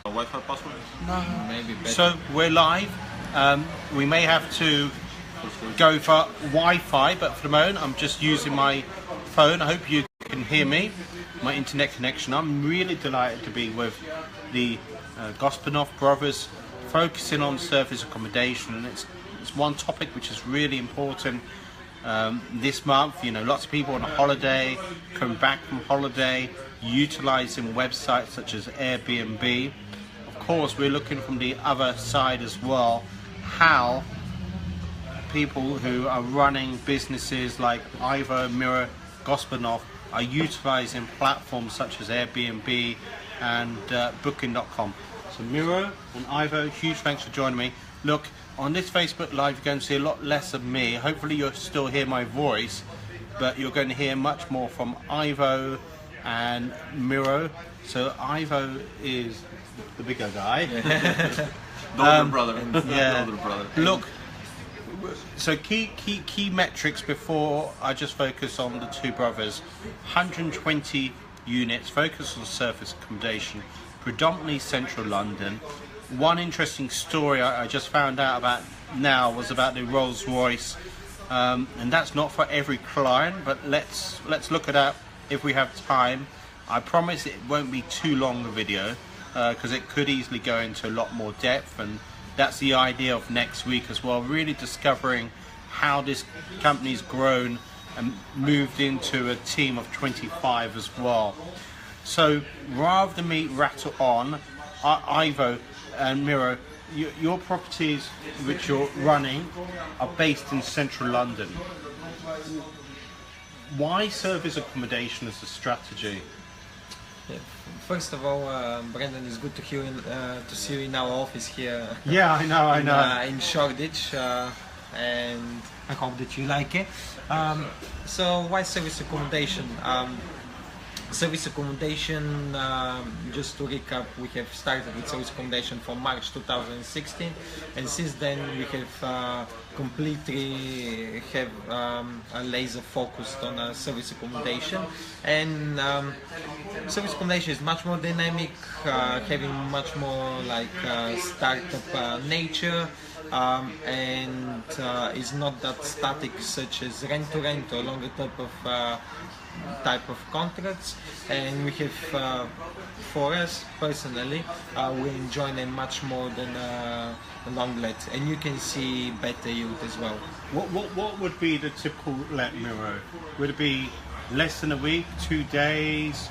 Wi-Fi password? No. Maybe better. So we're live. We may have to go for Wi-Fi, but for the moment I'm just using my phone. I hope you can hear me, my internet connection. I'm really delighted to be with the Gospodinov brothers, focusing on service accommodation, and it's one topic which is really important this month. You know, lots of people on holiday, coming back from holiday, utilizing websites such as Airbnb. Of course, we're looking from the other side as well, how people who are running businesses like Ivo and Miro Gospodinov are utilizing platforms such as Airbnb and Booking.com. So Miro and Ivo, huge thanks for joining me. Look, on this Facebook Live you're going to see a lot less of me. Hopefully you'll still hear my voice, but you're going to hear much more from Ivo and Miro. So Ivo is the bigger guy. The older brother. Yeah. The older brother. Look, so key metrics before I just focus on the two brothers. 120 units, focus on surface accommodation, predominantly central London. One interesting story I just found out about now was about the Rolls-Royce, and that's not for every client, but let's look at that if we have time. I promise it won't be too long a video, because it could easily go into a lot more depth, and that's the idea of next week as well, really discovering how this company's grown and moved into a team of 25 as well. So rather than me rattle on, Ivo and Miro, your properties which you're running are based in central London. Why service accommodation as a strategy? Yeah. First of all, Brendan, it's good to see you in our office here. Yeah, I know. In Shoreditch, and I hope that you like it. So why service accommodation? Service accommodation, just to recap, we have started with service accommodation from March 2016, and since then we have completely have a laser focused on service accommodation. And service accommodation is much more dynamic, having much more like startup nature, and is not that static such as rent to rent or longer type of contracts. And we have, for us personally, we enjoy them much more than a long let, and you can see better yield as well. What would be the typical let, Miro? Would it be less than a week, 2 days,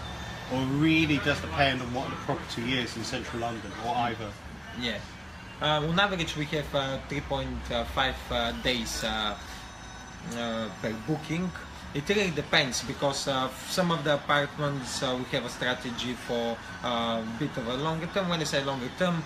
or really does depend on what the property is in central London, or either? Yeah, on average we have 3.5 days per booking. It really depends, because some of the apartments we have a strategy for a bit of a longer term. When I say longer term,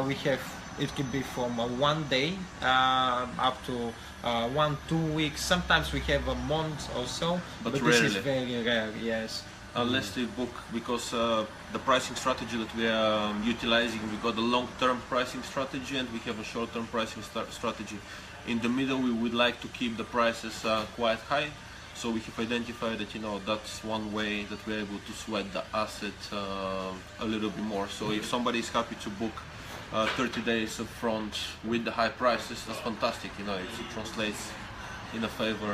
we have, it could be from 1 day up to 1-2 weeks. Sometimes we have a month or so, but this is very rare. Yes. Unless they book, because the pricing strategy that we are utilizing, we got a long-term pricing strategy and we have a short-term pricing strategy. In the middle, we would like to keep the prices quite high. So we have identified that, you know, that's one way that we're able to sweat the asset a little bit more. So if somebody is happy to book 30 days up front with the high prices, that's fantastic. You know, it translates in a favor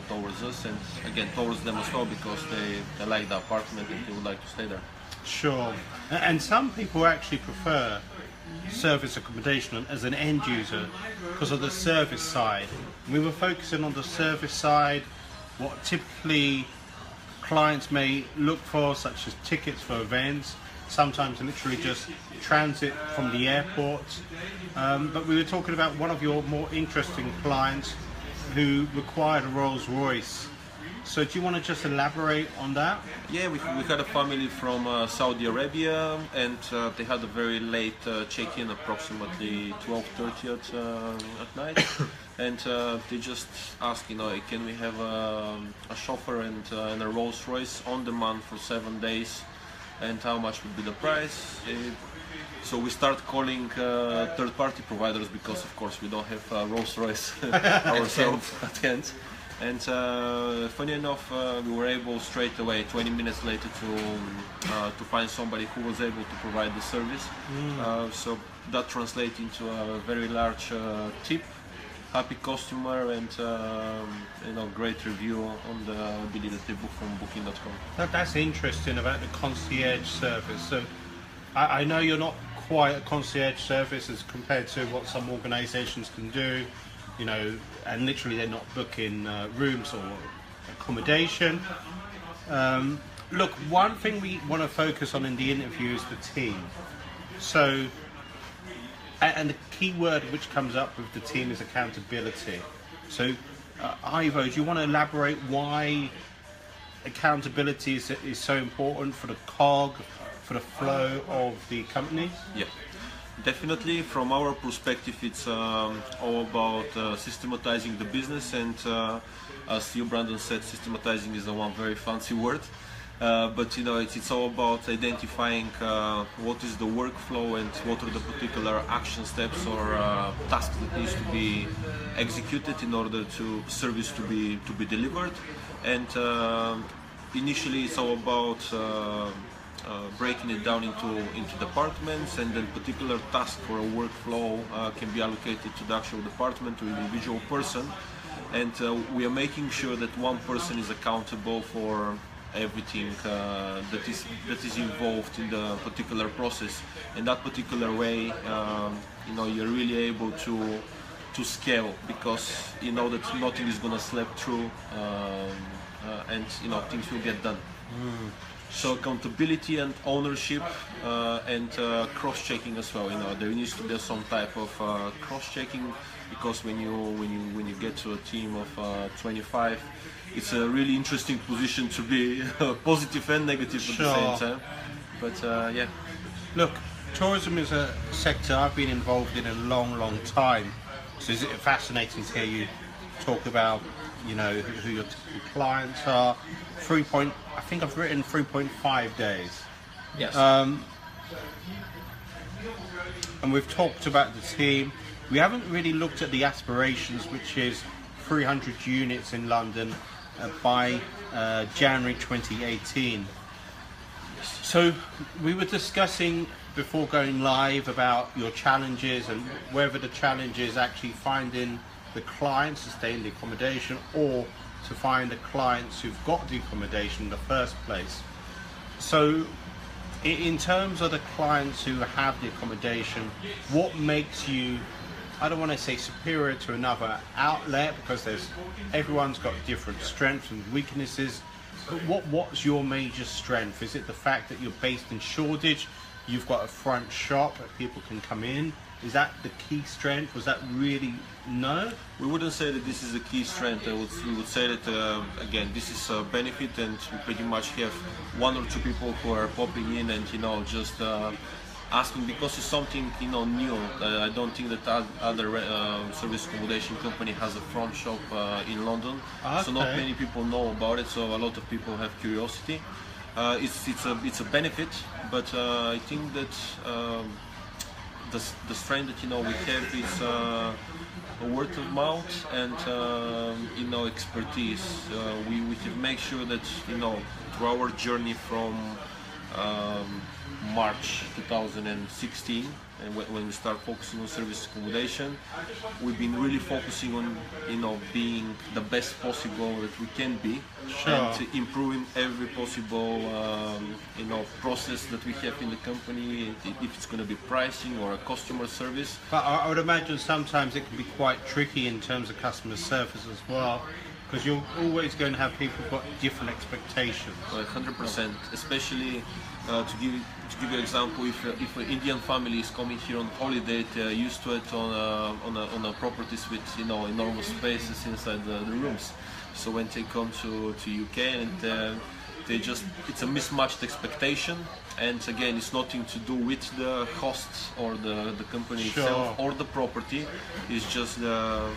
towards us, and again towards them as well, because they like the apartment and they would like to stay there. Sure. And some people actually prefer service accommodation as an end user because of the service side. We were focusing on the service side, what typically clients may look for, such as tickets for events, sometimes literally just transit from the airport. But we were talking about one of your more interesting clients who required a Rolls-Royce. So do you want to just elaborate on that? Yeah, we had a family from Saudi Arabia, and they had a very late check-in, approximately 12:30 at night. And they just asked, you know, can we have a chauffeur and a Rolls-Royce on demand for 7 days, and how much would be the price? So we start calling third-party providers, because of course we don't have Rolls-Royce ourselves at hand. And funny enough, we were able straight away, 20 minutes later, to find somebody who was able to provide the service. So that translates into a very large tip, happy customer, and great review on the ability that they book from Booking.com. That's interesting about the concierge service. So I know you're not quite a concierge service as compared to what some organisations can do, and literally they're not booking rooms or accommodation. Look, one thing we want to focus on in the interview is the team. So, and the key word which comes up with the team is accountability. So, Ivo, do you want to elaborate why accountability is so important for the COG, for the flow of the company? Yeah, definitely. From our perspective, it's all about systematizing the business, and as you, Brandon, said, systematizing is one very fancy word. But it's all about identifying what is the workflow and what are the particular action steps or tasks that needs to be executed in order to service to be delivered. And initially, it's all about breaking it down into departments, and then particular task for a workflow can be allocated to the actual department, to the individual person. And we are making sure that one person is accountable for everything that is involved in the particular process. In that particular way, you're really able to scale, because you know that nothing is going to slip through, and things will get done. So accountability and ownership, and cross-checking as well. There needs to be some type of cross-checking, because when you get to a team of 25, it's a really interesting position to be, positive and negative at the same time. But yeah. Look, tourism is a sector I've been involved in a long time. So it's fascinating to hear you talk about, who your typical clients are. I think I've written 3.5 days. Yes. And we've talked about the team. We haven't really looked at the aspirations, which is 300 units in London by January 2018. So we were discussing before going live about your challenges, and whether the challenge is actually finding the clients to stay in the accommodation, or to find the clients who've got the accommodation in the first place. So in terms of the clients who have the accommodation, what makes you, I don't want to say superior to another outlet, because everyone's got different strengths and weaknesses, but what's your major strength? Is it the fact that you're based in Shoreditch, you've got a front shop that people can come in? Is that the key strength? Was that really, no? We wouldn't say that this is a key strength. We would say that, again, this is a benefit, and we pretty much have one or two people who are popping in and, just asking, because it's something, new. I don't think that other service accommodation company has a front shop in London. Okay. So not many people know about it, so a lot of people have curiosity. It's a benefit, but I think that the strength that we have is a word of mouth and expertise. We can make sure that through our journey from March 2016, and when we start focusing on service accommodation, we've been really focusing on being the best possible that we can be, sure, and improving every possible process that we have in the company, if it's going to be pricing or a customer service. But I would imagine sometimes it can be quite tricky in terms of customer service as well, because you're always going to have people who've got different expectations. 100%, especially to give you an example, if an Indian family is coming here on holiday, they're used to it on a properties with enormous spaces inside the rooms. So when they come to UK, and it's a mismatched expectation, and again, it's nothing to do with the host or the company, sure, itself or the property. It's just the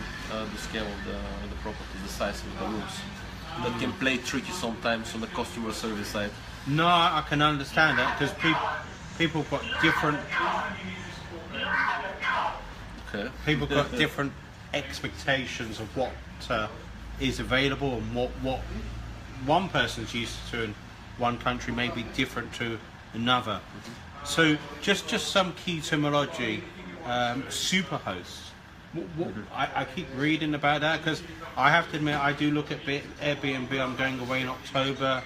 scale of the property, the size of the rooms. That can play tricky sometimes on the customer service side. No, I can understand that, because people got different. Okay. People got different expectations of what is available and what one person's used to in one country may be different to another. So just some key terminology. Superhosts. I keep reading about that because I have to admit I do look at Airbnb. I'm going away in October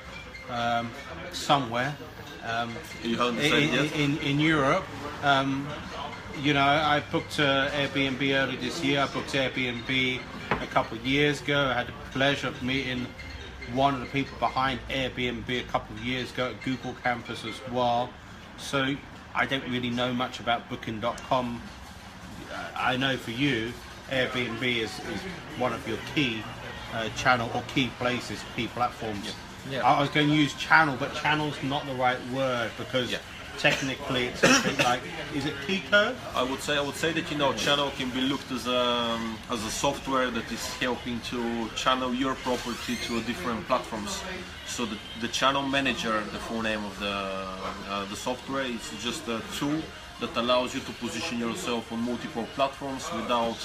somewhere in Europe. You know, I booked Airbnb early this year. I booked Airbnb a couple of years ago. I had the pleasure of meeting one of the people behind Airbnb a couple of years ago at Google campus as well. So I don't really know much about Booking.com. I know for you, Airbnb is one of your key channel or key places, key platforms. Yeah. I was going to use channel, but channel's not the right word because technically it's something like, is it Kiko? I would say that, you know, channel can be looked as a software that is helping to channel your property to different platforms. So the channel manager, the full name of the software, is just a tool that allows you to position yourself on multiple platforms without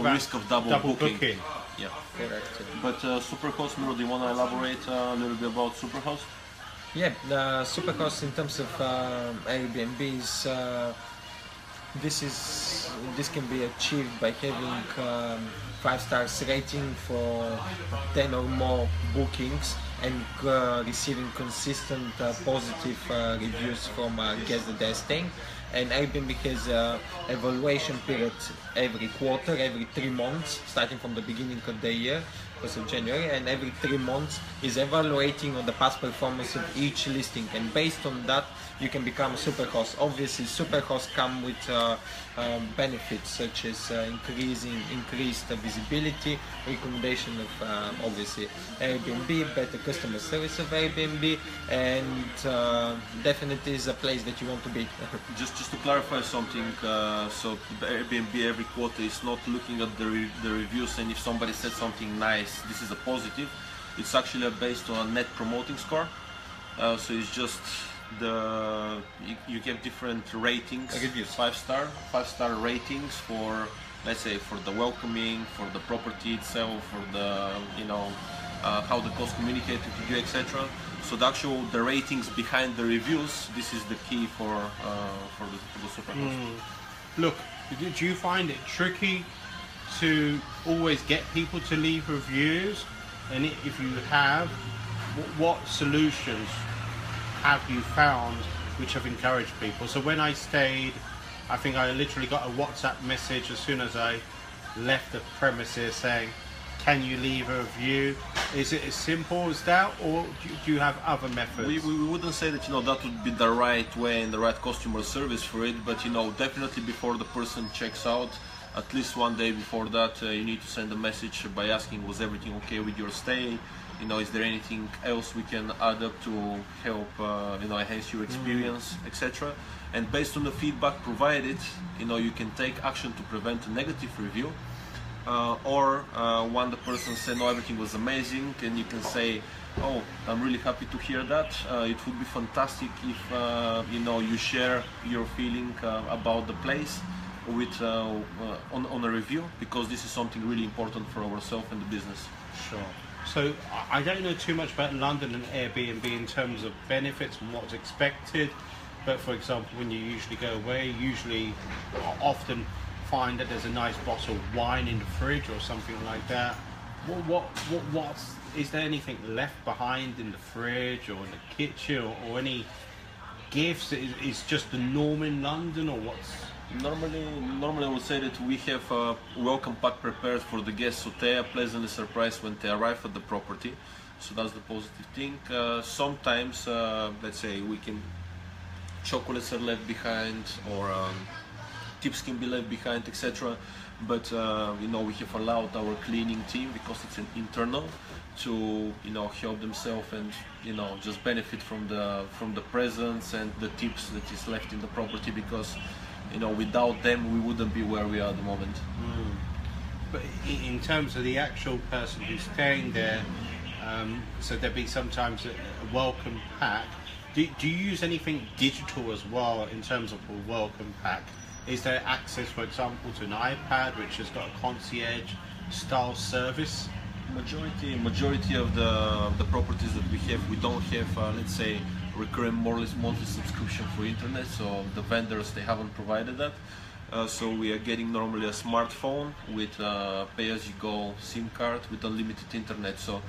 risk of double booking. Yeah. Correct. But Superhost, Miro, do you want to elaborate a little bit about Superhost? Yeah, the Superhost in terms of Airbnbs, this can be achieved by having 5 stars rating for 10 or more bookings and receiving consistent positive reviews from guests that they're staying. And Airbnb has evaluation period every quarter, every 3 months, starting from the beginning of the year, 1st of January, and every 3 months is evaluating on the past performance of each listing, and based on that you can become a superhost. Obviously, superhosts come with benefits such as increased visibility, recommendation of obviously Airbnb, better customer service of Airbnb, and definitely is a place that you want to be. Just to clarify something, so the Airbnb every quarter is not looking at the reviews, and if somebody said something nice, this is a positive. It's actually based on a net promoting score. So it's just you get different ratings, reviews, 5-star ratings for, let's say, for the welcoming, for the property itself, for the how the cost communicated to you, etc. So the ratings behind the reviews, this is the key for the Superhost. Look, do you find it tricky to always get people to leave reviews? And if you have, what solutions have you found which have encouraged people? So when I stayed, I think I literally got a WhatsApp message as soon as I left the premises saying, can you leave a review? Is it as simple as that, or do you have other methods? We wouldn't say that that would be the right way and the right customer service for it, but definitely before the person checks out, at least one day before that, you need to send a message by asking, was everything okay with your stay? Is there anything else we can add up to help enhance your experience, etc. And based on the feedback provided, you can take action to prevent a negative review, or when the person said no, everything was amazing, and you can say, oh, I'm really happy to hear that. It would be fantastic if you share your feeling about the place with on a review, because this is something really important for ourselves and the business. Sure. So I don't know too much about London and Airbnb in terms of benefits and what's expected, but for example, when you usually go away, often find that there's a nice bottle of wine in the fridge or something like that. What's is there anything left behind in the fridge or in the kitchen, or any gifts? Is just the norm in London, or what's? Normally I would say that we have a welcome pack prepared for the guests, so they are pleasantly surprised when they arrive at the property. So that's the positive thing. Sometimes, let's say, chocolates are left behind, or tips can be left behind, etc. But we have allowed our cleaning team, because it's an internal, to help themselves and just benefit from the presence and the tips that is left in the property, because without them we wouldn't be where we are at the moment. But in terms of the actual person who's staying there, so there'd be sometimes a welcome pack. Do you use anything digital as well in terms of a welcome pack? Is there access, for example, to an iPad which has got a concierge style service? Majority of the properties that we have, we don't have let's say recurring monthly subscription for internet, so the vendors, they haven't provided that. So we are getting normally a smartphone with pay-as-you-go SIM card with unlimited internet. So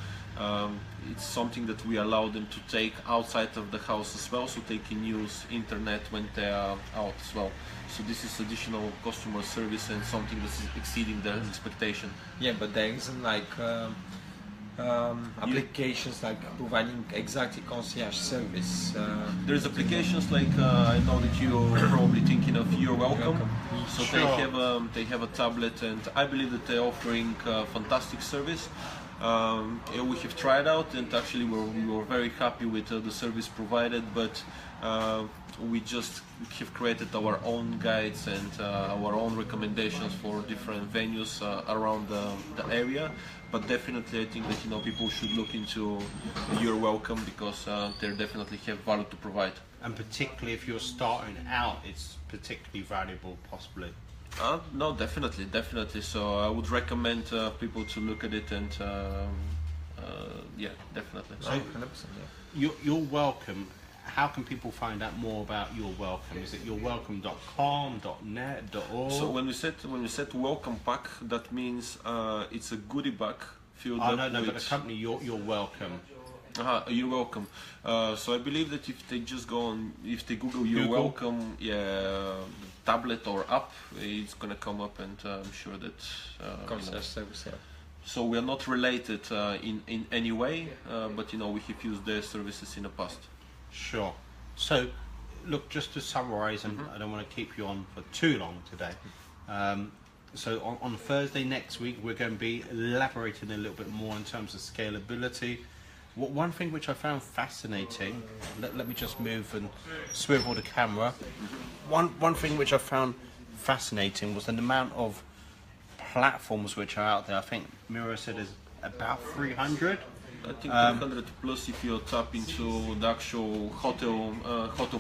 it's something that we allow them to take outside of the house as well, so they can use internet when they are out as well. So this is additional customer service and something that's exceeding their expectation. Yeah, but there isn't like applications like providing exactly concierge service. There's applications like I know that you're probably thinking of You're Welcome. So Sure. they have a tablet, and I believe that they're offering fantastic service. We have tried out, and actually we were very happy with the service provided, but we just have created our own guides and our own recommendations for different venues around the area. But definitely, I think that people should look into You're Welcome, because they definitely have value to provide. And particularly if you're starting out, it's particularly valuable, possibly. No, definitely. So I would recommend people to look at it, and yeah, definitely. No, 100%, yeah. You're Welcome. How can people find out more about You're Welcome? Is it yourwelcome.com, .net, .org? So when we said welcome pack, that means it's a goodie bag filled up no, with. but the company You're Welcome. You're Welcome. So I believe that if they just if they Google You're Google. Welcome, tablet or app, it's gonna come up, and I'm sure that. Concierge service, yeah. So we are not related in any way, but we have used their services in the past. Sure. So, look, just to summarise, and I don't want to keep you on for too long today. So on Thursday next week, we're going to be elaborating a little bit more in terms of scalability. One thing which I found fascinating, let me just move and swivel the camera. One thing which I found fascinating was the amount of platforms which are out there. I think Miro said there's about 300. I think 300 plus if you tap into the actual hotel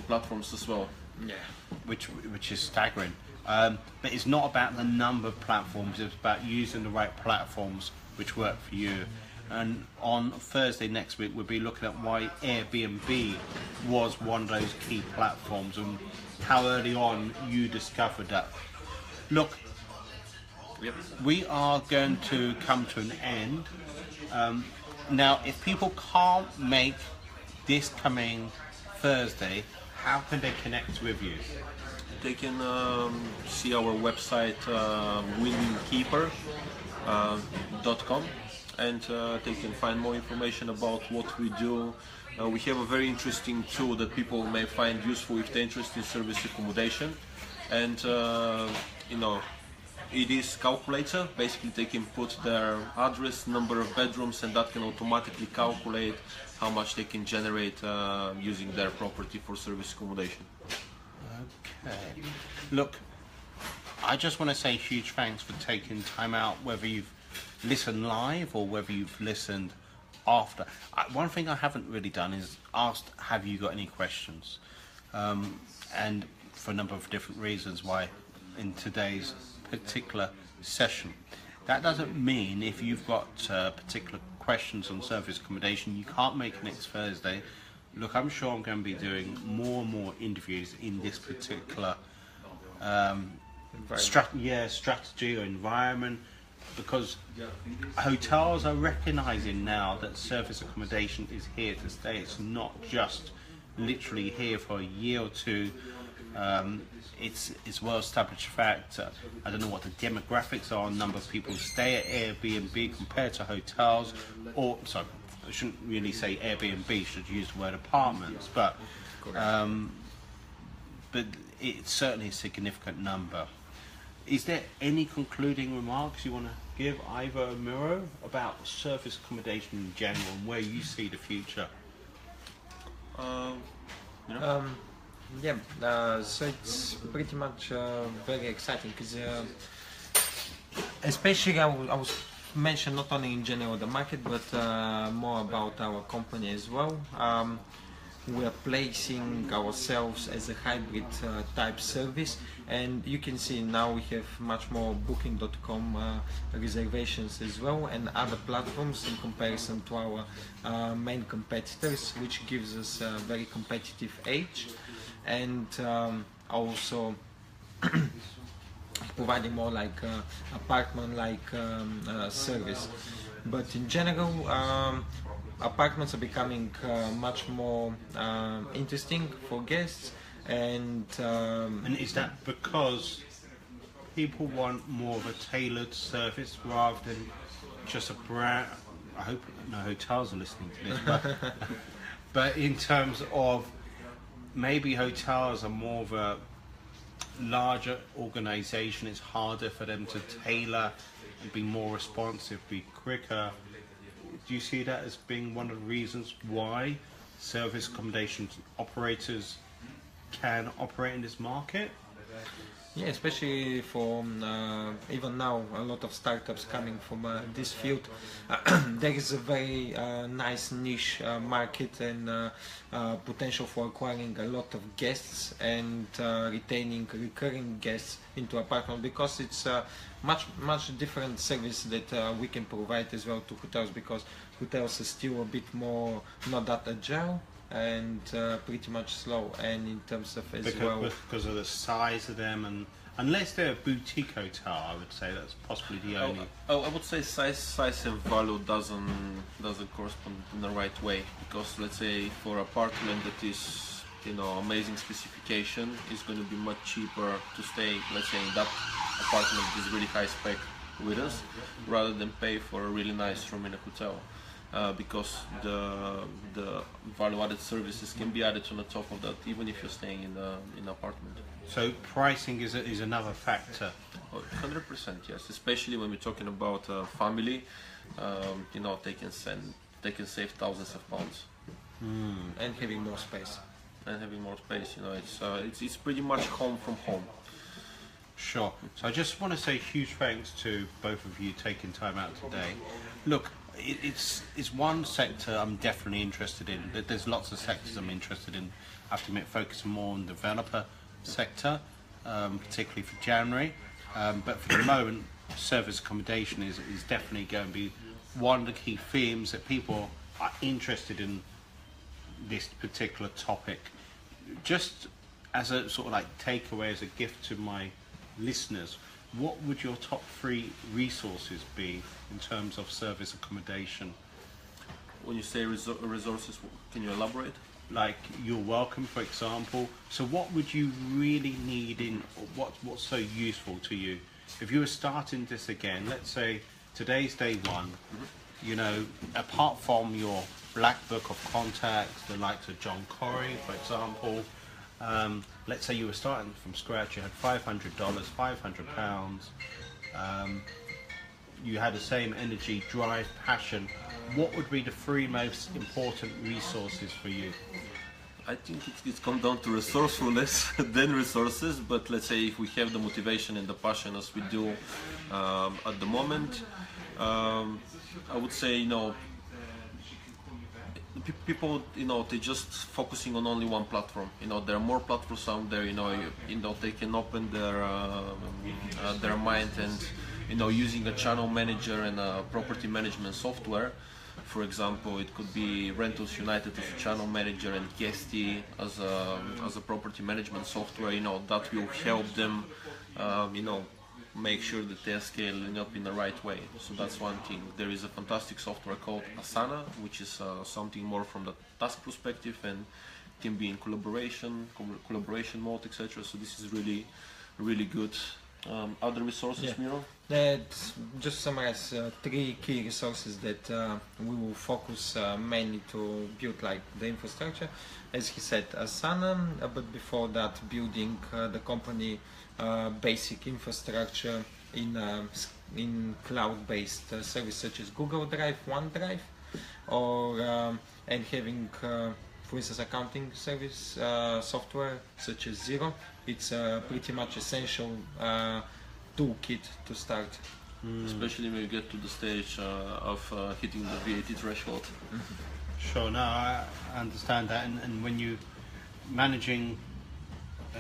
platforms as well. Yeah. Which is staggering. But it's not about the number of platforms, it's about using the right platforms which work for you. And on Thursday next week, we'll be looking at why Airbnb was one of those key platforms and how early on you discovered that. Look, we are going to come to an end. Now, if people can't make this coming Thursday, how can they connect with you? They can see our website, winningkeeper.com, and they can find more information about what we do. We have a very interesting tool that people may find useful if they're interested in service accommodation, and it is calculator. Basically, they can put their address, number of bedrooms, and that can automatically calculate how much they can generate using their property for service accommodation. Okay. Look, I just want to say huge thanks for taking time out, whether you've listened live or whether you've listened after. One thing I haven't really done is asked, have you got any questions? And for a number of different reasons why in today's particular session. That doesn't mean if you've got particular questions on service accommodation you can't make it next Thursday. Look, I'm sure I'm going to be doing more and more interviews in this particular strategy or environment, because hotels are recognizing now that service accommodation is here to stay. It's not just literally here for a year or two. It's well established fact. I don't know what the demographics are on number of people who stay at Airbnb compared to hotels, or sorry, I shouldn't really say Airbnb, should use the word apartments, but it's certainly a significant number. Is there any concluding remarks you want to give, Ivo and Miro, about service accommodation in general and where you see the future? So it's pretty much very exciting, because especially I was mention not only in general the market, but more about our company as well. we are placing ourselves as a hybrid type service, and you can see now we have much more booking.com reservations as well, and other platforms in comparison to our main competitors, which gives us a very competitive edge, and also providing more like apartment-like service. But in general, apartments are becoming much more interesting for guests, and is that because people want more of a tailored service rather than just a brand? I hope no hotels are listening to this, but in terms of maybe hotels are more of a larger organization, it's harder for them to tailor and be more responsive, be quicker. Do you see that as being one of the reasons why service accommodation operators can operate in this market? yeah, especially for even now a lot of startups coming from this field. There is a very nice niche market and potential for acquiring a lot of guests and retaining recurring guests into apartment, because it's much different service that we can provide as well to hotels, because hotels are still a bit more not that agile and pretty much slow, and in terms of because of the size of them, and unless they're a boutique hotel, I would say that's possibly the only. I would say size and value doesn't correspond in the right way, because let's say for apartment that is amazing specification, is going to be much cheaper to stay, let's say, in that apartment is really high spec with us, rather than pay for a really nice room in a hotel. Because the value-added services can be added on the top of that, even if you're staying in an apartment. So pricing is another factor. 100%, yes. Especially when we're talking about family, they can save thousands of pounds. And having more space. It's pretty much home from home. Sure. So I just want to say huge thanks to both of you taking time out today. Look, it's one sector I'm definitely interested in. There's lots of sectors I'm interested in. I have to admit, focusing more on the developer sector, particularly for January. But for the moment, service accommodation is definitely going to be one of the key themes that people are interested in this particular topic. Just as a sort of like takeaway, as a gift to my listeners, what would your top 3 resources be in terms of service accommodation? When you say resources, can you elaborate? Like You're Welcome, for example. So what would you really need in, or what's so useful to you? If you were starting this again, let's say today's day one, apart from your black book of contacts, the likes of John Corrie, for example, let's say you were starting from scratch, you had $500, £500, you had the same energy, drive, passion. What would be the 3 most important resources for you? I think it's come down to resourcefulness than resources, but let's say if we have the motivation and the passion as we do at the moment, I would say, people, they're just focusing on only one platform. There are more platforms out there. They can open their mind and using a channel manager and a property management software. For example, it could be Rentals United as a channel manager and Guesty as a property management software. That will help them, make sure that they're scaling up in the right way. So that's one thing. There is a fantastic software called Asana, which is something more from the task perspective and can be in collaboration mode, etc. So this is really, really good. Other resources, Miro? Just summarize 3 key resources that we will focus mainly to build like the infrastructure. As he said, Asana, but before that, building the company basic infrastructure in cloud-based service such as Google Drive, OneDrive, or and having for instance accounting service software such as Xero. It's pretty much essential toolkit to start. Especially when you get to the stage of hitting the VAT threshold. Sure, no, I understand that, and when you managing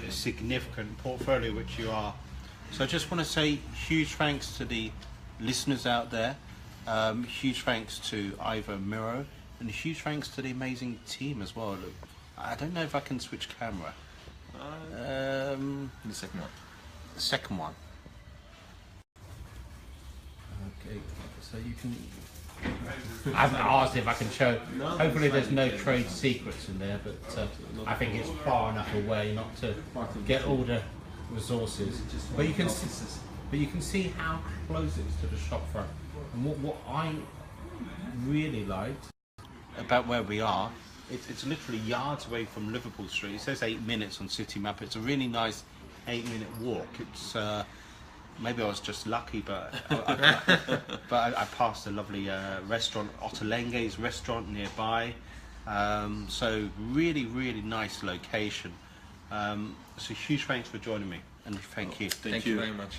a significant portfolio, which you are, so I just want to say huge thanks to the listeners out there, huge thanks to Ivo and Miro, and huge thanks to the amazing team as well. Look, I don't know if I can switch camera. The second one. The second one. Okay, so you can. I haven't asked if I can show. Hopefully, there's no trade secrets in there, but I think it's far enough away not to get all the resources. But you can see how close it is to the shop front. And what I really liked About where we are, it's literally yards away from Liverpool Street. It says 8 minutes on City Map. It's a really nice 8-minute walk. It's maybe I was just lucky, but I passed a lovely restaurant, Ottolenghi's restaurant nearby. So really nice location. So huge thanks for joining me, and thank you. Thank you very much.